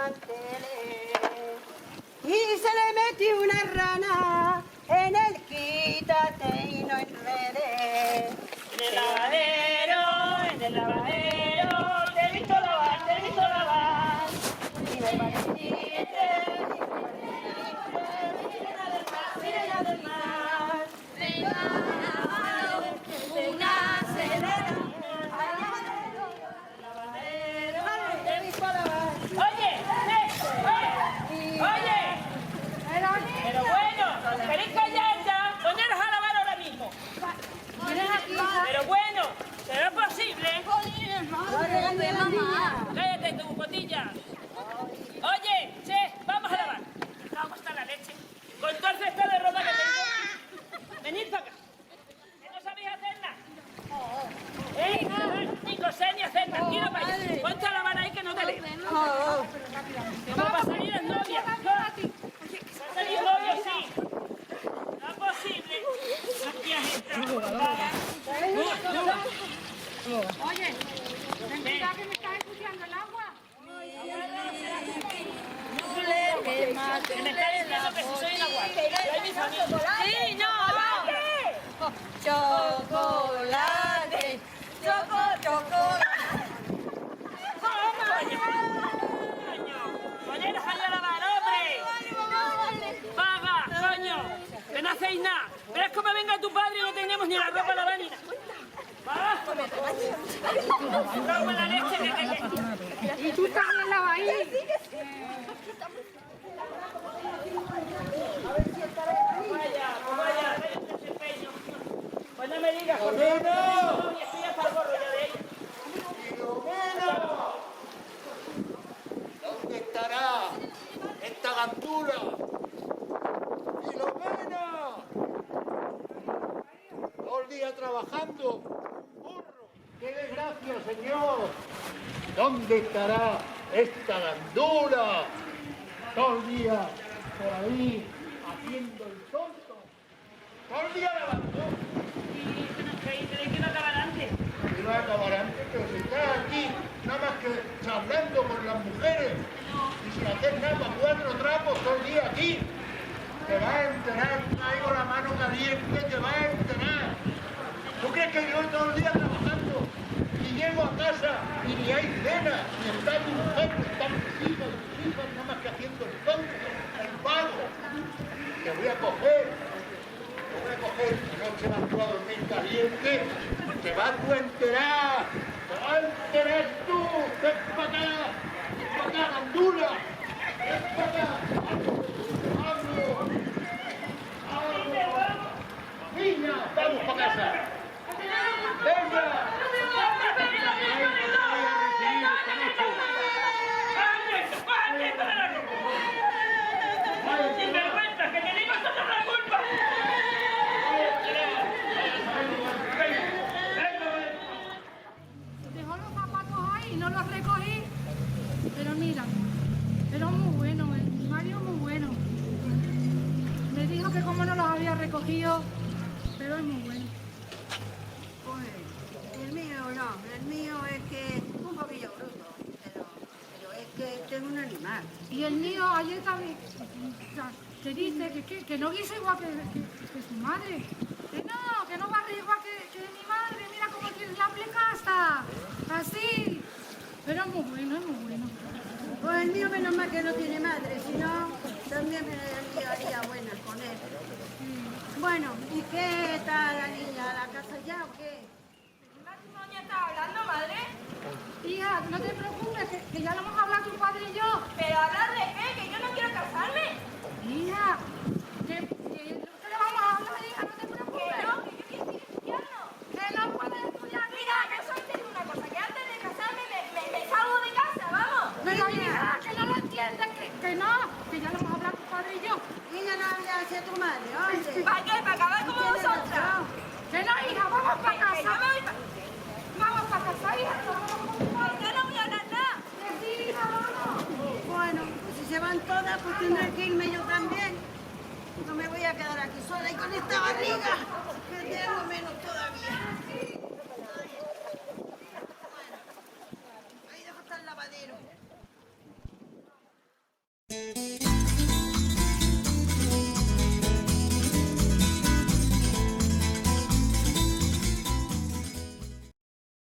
manteles. Y se le metió una rana en el quítate y no enredes. En el lavadero, te he visto lavar, te he visto lavar. Y me pareciste, sirena del mar. Una sedera. Te he visto lavar. Oye, oye. Pero bueno, ¿queréis callar ya? Poneros a lavar ahora mismo. Pero bueno, ¿será posible? Cállate tu botilla. Oye, che, vamos a lavar. Vamos hasta la leche. Con todo el cesto de ropa que tengo. Venid para acá. ¿Que no sabéis hacer nada? Ni coser ni hacer nada. Tira para allá. Ponte a lavar ahí que no te leo. ¿Cómo va a salir el novio? ¿Va a salir novio? Sí. No es posible. Aquí has entrado. Oye, ten cuidado que me estás ensuciando el agua. Que me está diciendo que si soy una guapa. Yo y mi familia. Sí, no. Chocolate. Chocolate. Coño, poneros ahí a lavar, hombre. Vaga, coño, que no hacéis nada. Pero es como venga tu padre y no tenemos ni la ropa lavada ni nada. ¡Va! ¡Ropa la leche que... Y tú también lavas ahí. Vaya, ese empeño. Pues no me digas, porque yo estoy hasta el gorro ya de ella. ¡Filomena! ¿Dónde estará esta gandula? ¡Filomena! Todo el día trabajando. ¡Burro! ¡Qué desgracia, señor! ¿Dónde estará esta gandula? Todo el día por ahí haciendo el tonto. Todo el día lavando. ¿Y que no acabar antes? Y va a acabar antes, pero si estás aquí, nada más que charlando con las mujeres y sin hacer nada, para 4 trapos todo el día aquí, te vas a enterar, traigo la mano caliente, te vas a enterar. ¿Tú crees que yo todo el día trabajando y llego a casa y ni hay cena, ni está tu mujer, ni están tus hijos, nada más que haciendo el tonto, el vago? Te voy a coger. Esta noche vas tú a dormir caliente, te vas tú a enterar, tú, ven para acá, gandula, ven para acá, niña, vamos para casa, venga, ¡Sin vergüenza, que te digo esto es la culpa! Dejó los zapatos ahí y no los recogí. Pero mira, pero muy bueno, Mario muy bueno. Me dijo que como no los había recogido, pero es muy bueno. Pues el mío no, el mío es que un poquillo bruto, pero es que tengo un animal. Y el mío ayer también, que dice que no guisa igual que su madre. Que no barre igual que mi madre. Mira cómo tiene la plecasa. Así. Pero es muy bueno, es muy bueno. Pues el mío menos mal que no tiene madre, si no también me haría buena con él. Bueno, ¿y qué tal la niña? ¿A la casa ya o qué? ¿Qué matrimonio estás hablando, madre? Hija, no te preocupes, que ya lo hemos hablado tu padre y yo. ¿Pero hablar de qué? Que yo no quiero casarme. Hija, que le vamos a hablar, hija, no te preocupes. Que no, que yo quiero seguir estudiando. Que no puedes estudiar, Mira, que solo te digo una cosa, que antes de casarme me salgo de casa, vamos. pero hija, que no lo entiendes, que no, que ya lo hemos hablado tu padre y yo. Niña, no hables hacia tu madre, oye. ¿Para qué? ¿Para acabar como Tienes vosotras? razón. Que no, hija, vamos para Que yo casa. me voy Vamos para casa, hija. Pues yo no voy a hablar nada. Que sí, hija, vamos. Bueno, pues si se van todas, pues tendré que irme yo también. No me voy a quedar aquí sola y con esta barriga, que tengo menos todavía.